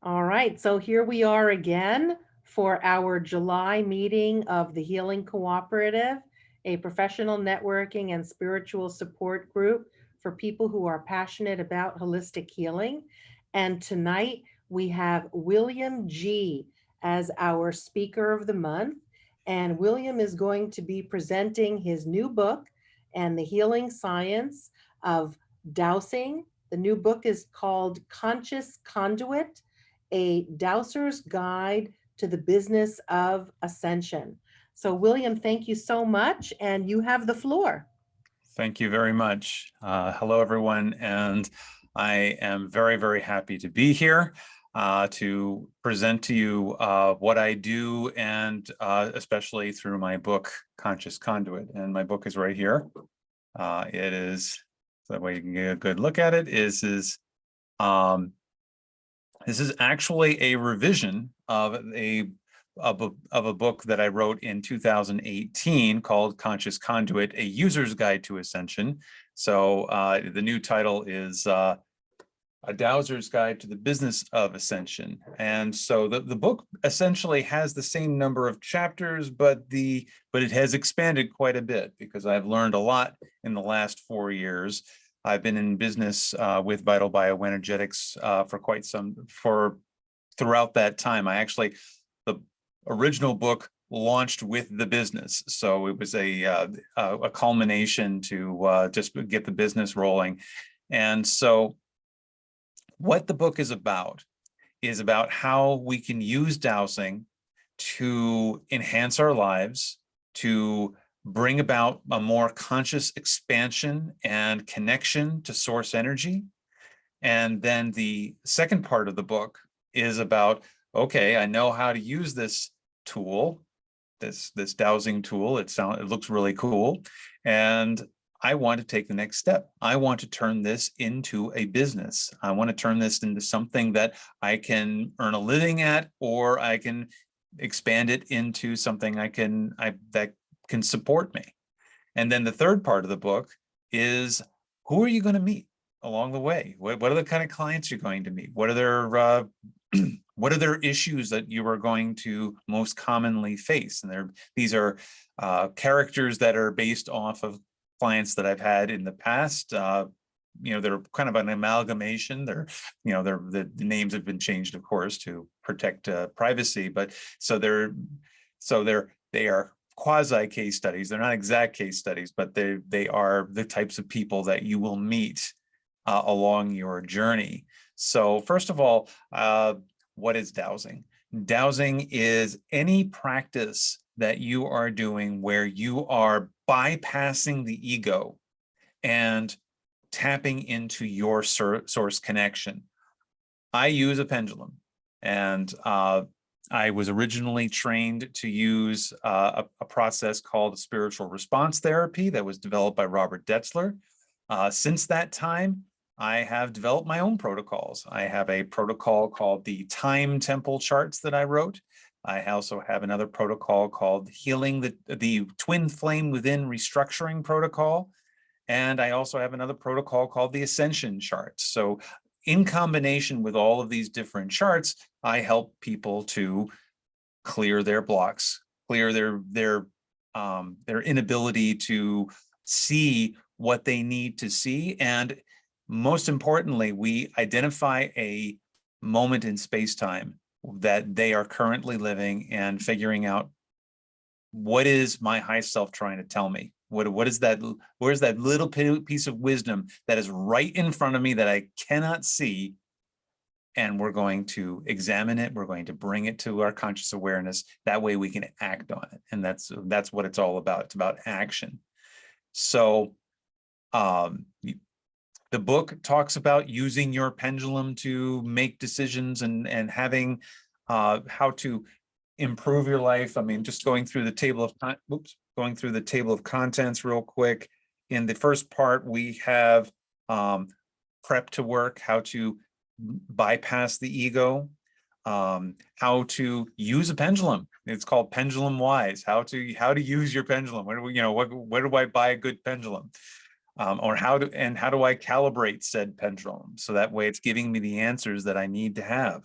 All right, so here we are again for our July meeting of the Healing Cooperative, a professional networking and spiritual support group for people who are passionate about holistic healing. And tonight we have William G. as our speaker of the month. And William is going to be presenting his new book and the healing science of dowsing. The new book is called Conscious Conduit, a Dowser's Guide to the Business of Ascension. So, William, thank you so much, and you have the floor. Thank you very much. Hello, everyone, and I am very, very happy to be here to present to you what I do, and especially through my book, Conscious Conduit. And my book is right here. It is, so that way you can get a good look at it, this is actually a revision of a book that I wrote in 2018 called Conscious Conduit, A User's Guide to Ascension. So the new title is A Dowser's Guide to the Business of Ascension. And so the book essentially has the same number of chapters, but it has expanded quite a bit because I've learned a lot in the last 4 years. I've been in business with Vital Bioenergetics throughout that time. The original book launched with the business, so it was a culmination to just get the business rolling. And so, what the book is about how we can use dowsing to enhance our lives, to bring about a more conscious expansion and connection to source energy. And then the second part of the book is about, okay, I know how to use this tool, this dowsing tool. It looks really cool, and I want to take the next step. I want to turn this into a business. I want to turn this into something that I can earn a living at, or I can expand it into something that can support me. And then the third part of the book is, who are you going to meet along the way? What are the kind of clients you're going to meet? What are their issues that you are going to most commonly face? And these are characters that are based off of clients that I've had in the past. They're kind of an amalgamation. The names have been changed, of course, to protect privacy, but they are quasi case studies. They're not exact case studies, but they are the types of people that you will meet along your journey. So first of all, what is dowsing? Dowsing is any practice that you are doing where you are bypassing the ego and tapping into your source connection. I use a pendulum, and I was originally trained to use a process called spiritual response therapy that was developed by Robert Detzler. Since that time, I have developed my own protocols. I have a protocol called the Time Temple Charts that I wrote. I also have another protocol called Healing the Twin Flame Within Restructuring Protocol. And I also have another protocol called the Ascension Charts. So in combination with all of these different charts, I help people to clear their blocks, clear their inability to see what they need to see. And most importantly, we identify a moment in space-time that they are currently living and figuring out, what is my high self trying to tell me? Where's that little piece of wisdom that is right in front of me that I cannot see? And we're going to examine it. We're going to bring it to our conscious awareness. That way we can act on it. And that's what it's all about. It's about action. So the book talks about using your pendulum to make decisions and having how to improve your life. I mean, just going through the table of contents real quick. In the first part, we have prep to work, how to bypass the ego, how to use a pendulum. It's called Pendulum Wise. How to use your pendulum. Where do I buy a good pendulum? Or how do I calibrate said pendulum so that way it's giving me the answers that I need to have.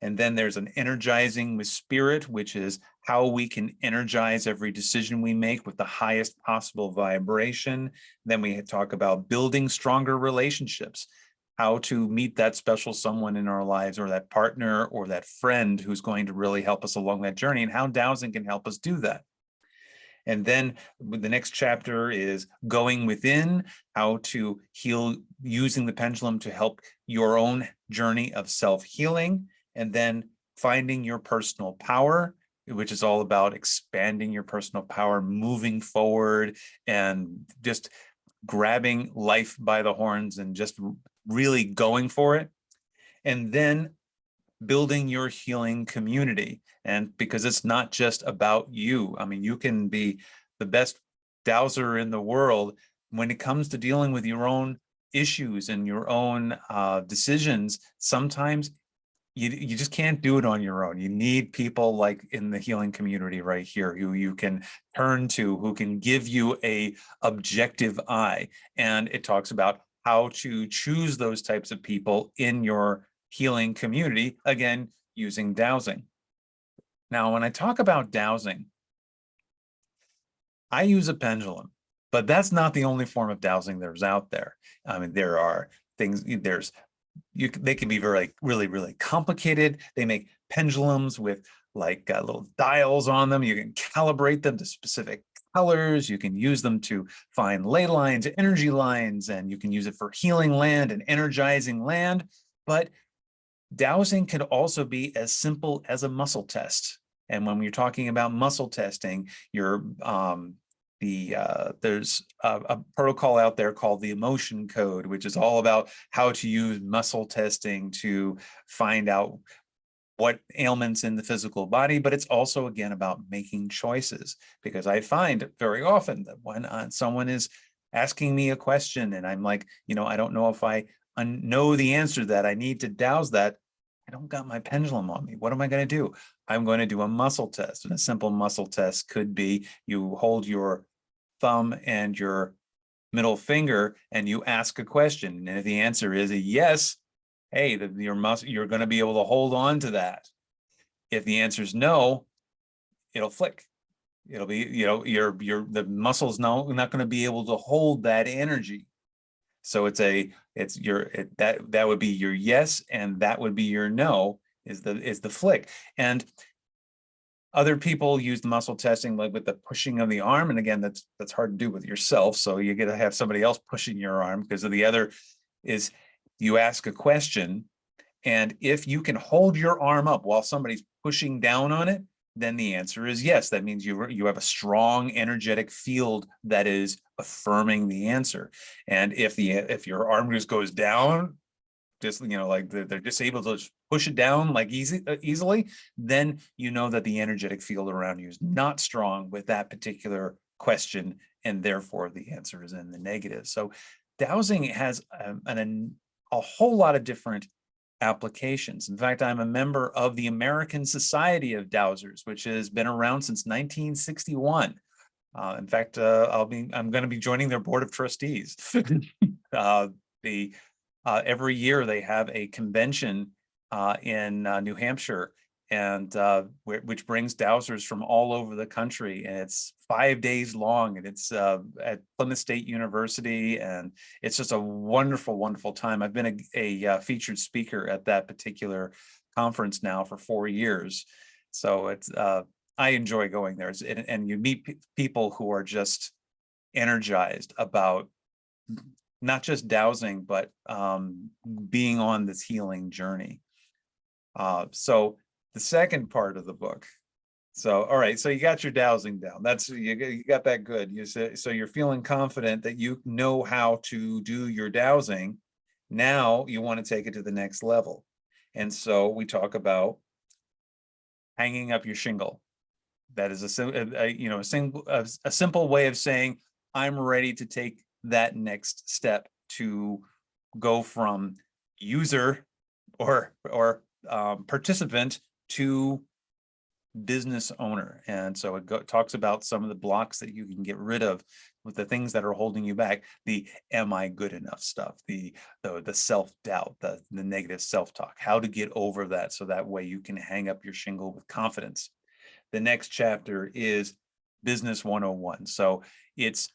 And then there's an energizing with spirit, which is how we can energize every decision we make with the highest possible vibration. Then we talk about building stronger relationships, how to meet that special someone in our lives, or that partner or that friend who's going to really help us along that journey, and how dowsing can help us do that. And then the next chapter is going within, how to heal using the pendulum to help your own journey of self-healing. And then finding your personal power, which is all about expanding your personal power, moving forward, and just grabbing life by the horns and just really going for it. And then building your healing community. And because it's not just about you. I mean, you can be the best dowser in the world. When it comes to dealing with your own issues and your own decisions, sometimes you just can't do it on your own. You need people like in the healing community right here who you can turn to, who can give you a objective eye. And it talks about how to choose those types of people in your healing community, again, using dowsing. Now, when I talk about dowsing, I use a pendulum, but that's not the only form of dowsing there's out there. I mean, there are things, they can be really complicated. They make pendulums with like little dials on them. You can calibrate them to specific colors. You can use them to find ley lines, energy lines, and you can use it for healing land and energizing land. But dowsing could also be as simple as a muscle test. And when we're talking about muscle testing, there's a protocol out there called the emotion code, which is all about how to use muscle testing to find out what ailments in the physical body, but it's also, again, about making choices. Because I find very often that when someone is asking me a question and I'm like, I don't know if I know the answer to that, I need to douse that. I don't got my pendulum on me. What am I going to do? I'm going to do a muscle test. And a simple muscle test could be you hold your thumb and your middle finger and you ask a question. And if the answer is a yes, hey, you're going to be able to hold on to that. If the answer is no, it'll flick. It'll be, the muscle's not going to be able to hold that energy. So that would be your yes, and that would be your no, is the flick. And other people use the muscle testing like with the pushing of the arm, and again, that's hard to do with yourself. So you get to have somebody else pushing your arm, because of the other is you ask a question, and if you can hold your arm up while somebody's pushing down on it, then the answer is yes. That means you have a strong energetic field that is affirming the answer. And if your arm just goes down, just like they're just able to push it down like easily, then you know that the energetic field around you is not strong with that particular question, and therefore the answer is in the negative. So dowsing has a whole lot of different applications. In fact, I'm a member of the American Society of Dowsers, which has been around since 1961. In fact, I'm going to be joining their board of trustees. Every year they have a convention in New Hampshire, and which brings dowsers from all over the country, and it's 5 days long, and it's at Plymouth State University, and it's just a wonderful time. I've been a featured speaker at that particular conference now for 4 years, so it's I enjoy going there, and you meet people who are just energized about not just dowsing, but being on this healing journey. So the second part of the book. So, all right, so you got your dowsing down. You got that good. So you're feeling confident that you know how to do your dowsing. Now you want to take it to the next level. And so we talk about hanging up your shingle. That is a simple way of saying I'm ready to take that next step to go from user or participant to business owner. And so it talks about some of the blocks that you can get rid of with the things that are holding you back, the am I good enough stuff, the self-doubt, the negative self-talk, how to get over that so that way you can hang up your shingle with confidence. The next chapter is Business 101. So it's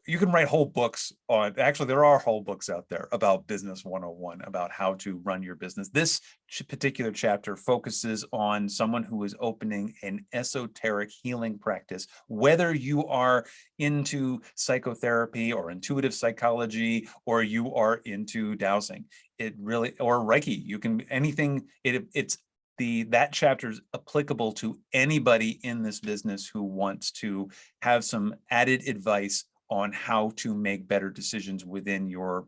you can write whole books on, actually there are whole books out there about Business 101, about how to run your business. This particular chapter focuses on someone who is opening an esoteric healing practice, whether you are into psychotherapy or intuitive psychology, or you are into dowsing, it really, or Reiki, you can, anything, that chapter is applicable to anybody in this business who wants to have some added advice on how to make better decisions within your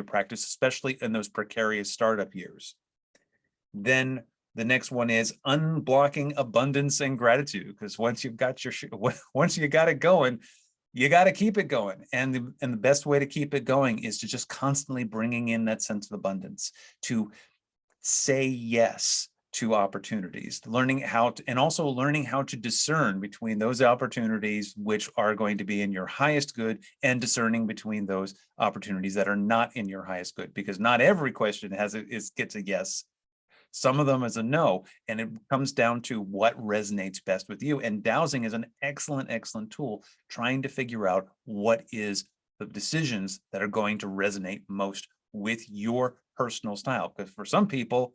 practice, especially in those precarious startup years. Then the next one is unblocking abundance and gratitude, because once you've got once you got it going, you got to keep it going. And the best way to keep it going is to just constantly bringing in that sense of abundance, to say yes to opportunities, learning how to, and also learning how to discern between those opportunities which are going to be in your highest good, and discerning between those opportunities that are not in your highest good, because not every question gets a yes. Some of them is a no, and it comes down to what resonates best with you. And dowsing is an excellent, excellent tool trying to figure out what is the decisions that are going to resonate most with your personal style. Because for some people,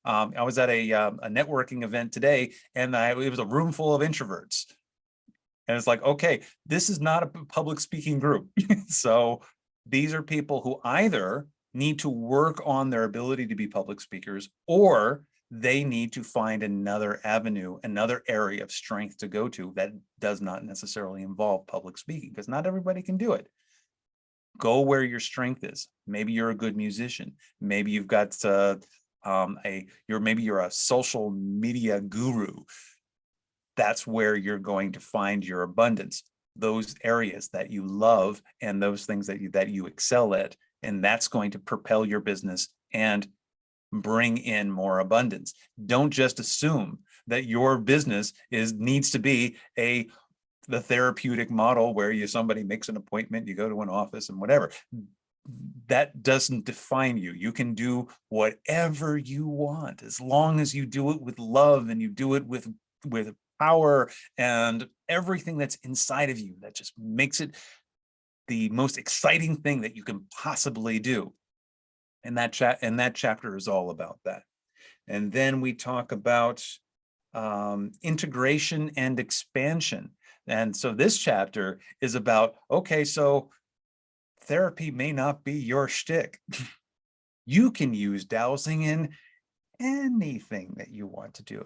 I was at a networking event today, and it was a room full of introverts. And it's like, okay, this is not a public speaking group. So these are people who either need to work on their ability to be public speakers, or they need to find another avenue, another area of strength to go to that does not necessarily involve public speaking, because not everybody can do it. Go where your strength is. Maybe you're a good musician. Maybe you've got maybe you're a social media guru. That's where you're going to find your abundance, those areas that you love and those things that you excel at, and that's going to propel your business and bring in more abundance. Don't just assume that your business needs to be the therapeutic model where somebody makes an appointment, you go to an office and whatever. That doesn't define you. You can do whatever you want, as long as you do it with love and you do it with power and everything that's inside of you. That just makes it the most exciting thing that you can possibly do. And that chapter is all about that. And then we talk about integration and expansion. And so this chapter is about, okay, so therapy may not be your shtick. You can use dowsing in anything that you want to do.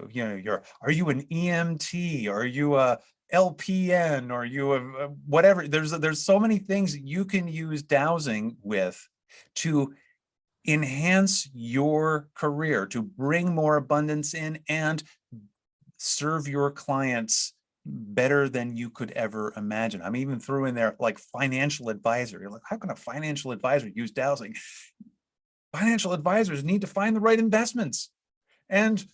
Are you an EMT? Are you a LPN? Are you a whatever? There's so many things that you can use dowsing with to enhance your career, to bring more abundance in and serve your clients better than you could ever imagine. I'm even threw in there like financial advisor. You're like, how can a financial advisor use dowsing? Financial advisors need to find the right investments. And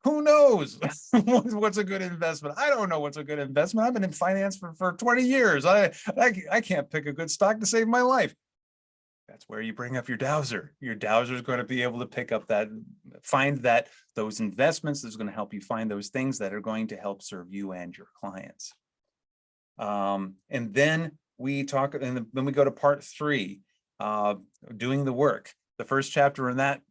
who knows what's a good investment? I don't know what's a good investment. I've been in finance for 20 years. I can't pick a good stock to save my life. That's where you bring up your dowser. Your dowser is going to be able to pick up those investments. That's going to help you find those things that are going to help serve you and your clients. And then we go to part 3, doing the work. The first chapter in that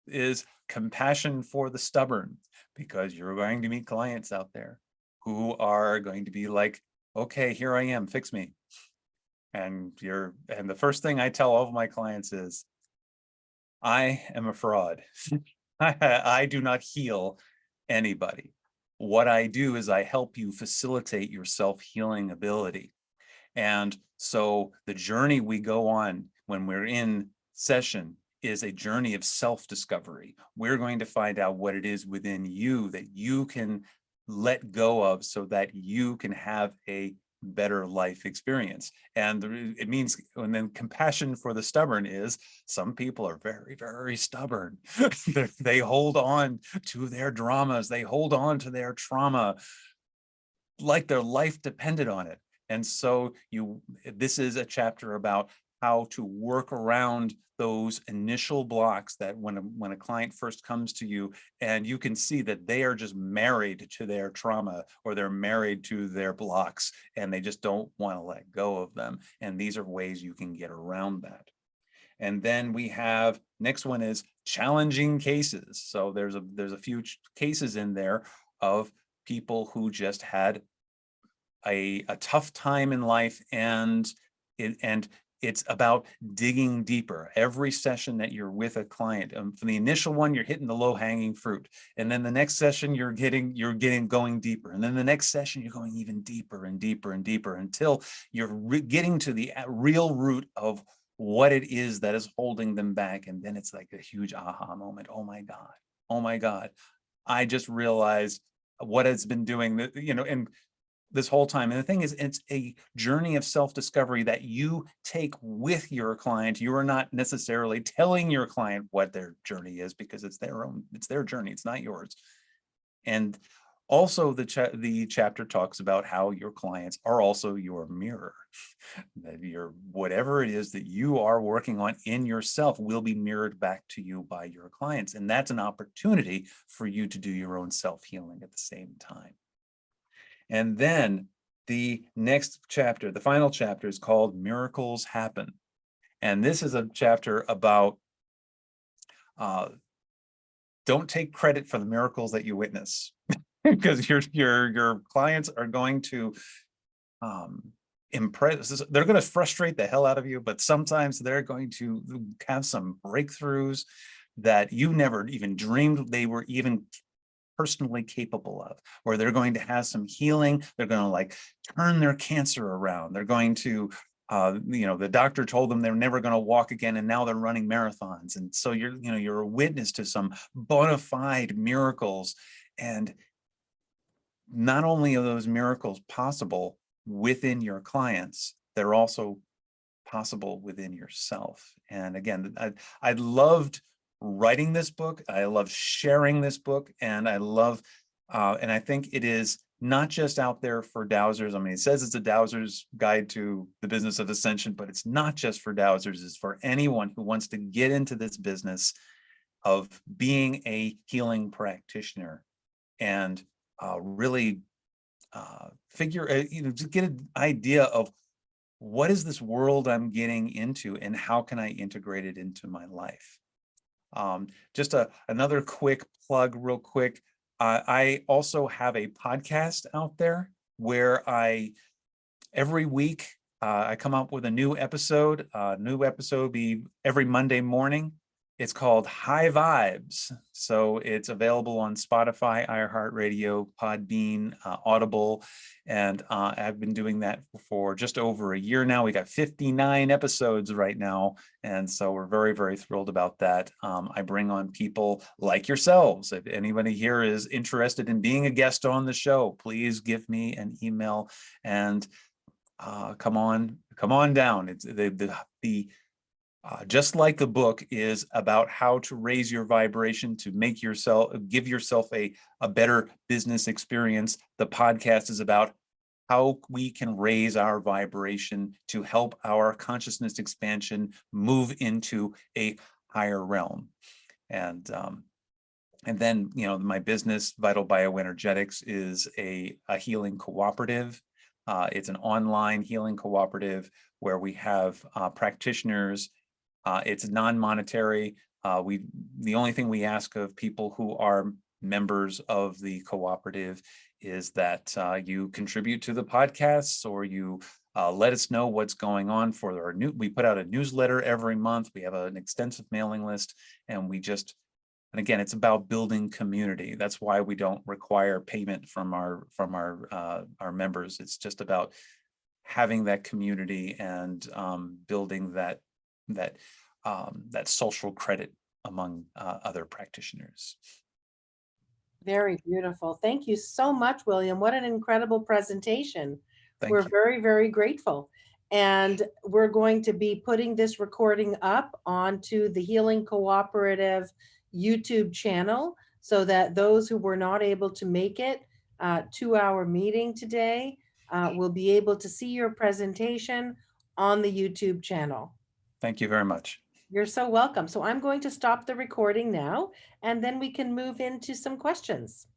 is compassion for the stubborn, because you're going to meet clients out there who are going to be like, okay, here I am, fix me. And the first thing I tell all of my clients is, I am a fraud. I do not heal anybody. What I do is I help you facilitate your self-healing ability. And so the journey we go on when we're in session is a journey of self-discovery. We're going to find out what it is within you that you can let go of so that you can have a better life experience. And it means, and then compassion for the stubborn is, some people are very, very stubborn. They hold on to their dramas. They hold on to their trauma. like their life depended on it. And so this is a chapter about how to work around those initial blocks that when a client first comes to you and you can see that they are just married to their trauma or they're married to their blocks and they just don't want to let go of them. And these are ways you can get around that. And then we have, next one is challenging cases. So there's a few cases in there of people who just had a tough time in life, and it's about digging deeper. Every session that you're with a client, for the initial one, you're hitting the low-hanging fruit, and then the next session you're going deeper, and then the next session you're going even deeper and deeper and deeper until you're getting to the real root of what it is that is holding them back. And then it's like a huge aha moment. Oh my God, I just realized what it's been doing, and this whole time. And the thing is, it's a journey of self-discovery that you take with your client. You are not necessarily telling your client what their journey is, because it's their journey, it's not yours. And also the chapter talks about how your clients are also your mirror. That whatever it is that you are working on in yourself will be mirrored back to you by your clients. And that's an opportunity for you to do your own self-healing at the same time. And then the next chapter, the final chapter, is called Miracles Happen. And this is a chapter about don't take credit for the miracles that you witness, because your clients are going to impress. They're going to frustrate the hell out of you, but sometimes they're going to have some breakthroughs that you never even dreamed they were even personally capable of, or they're going to have some healing. They're going to like turn their cancer around. They're going to, the doctor told them they're never going to walk again, and now they're running marathons. And so you're a witness to some bona fide miracles. And not only are those miracles possible within your clients, they're also possible within yourself. And again, I loved writing this book. I love sharing this book, and I love, and I think it is not just out there for Dowsers. I mean, it says it's a Dowser's guide to the business of Ascension, but it's not just for Dowsers. It's for anyone who wants to get into this business of being a healing practitioner and really just get an idea of what is this world I'm getting into and how can I integrate it into my life. Just another quick plug real quick. I also have a podcast out there where every week I come up with a new episode. New episode be every Monday morning. It's called High Vibes. So it's available on Spotify, iHeartRadio, Podbean, Audible. And I've been doing that for just over a year now. We got 59 episodes right now. And so we're very, very thrilled about that. I bring on people like yourselves. If anybody here is interested in being a guest on the show, please give me an email and come on down. It's just like the book is about how to raise your vibration to give yourself a better business experience. The podcast is about how we can raise our vibration to help our consciousness expansion move into a higher realm. And then, my business, Vital Bioenergetics, is a healing cooperative. It's an online healing cooperative where we have practitioners. It's non-monetary. The only thing we ask of people who are members of the cooperative is that you contribute to the podcasts, or you let us know what's going on for our we put out a newsletter every month. We have an extensive mailing list, and and again, it's about building community. That's why we don't require payment from our members. It's just about having that community and building that social credit among other practitioners. Very beautiful. Thank you so much, William. What an incredible presentation. We're very, very grateful. And we're going to be putting this recording up onto the Healing Cooperative YouTube channel so that those who were not able to make it 2-hour meeting today will be able to see your presentation on the YouTube channel. Thank you very much. You're so welcome. So I'm going to stop the recording now, and then we can move into some questions.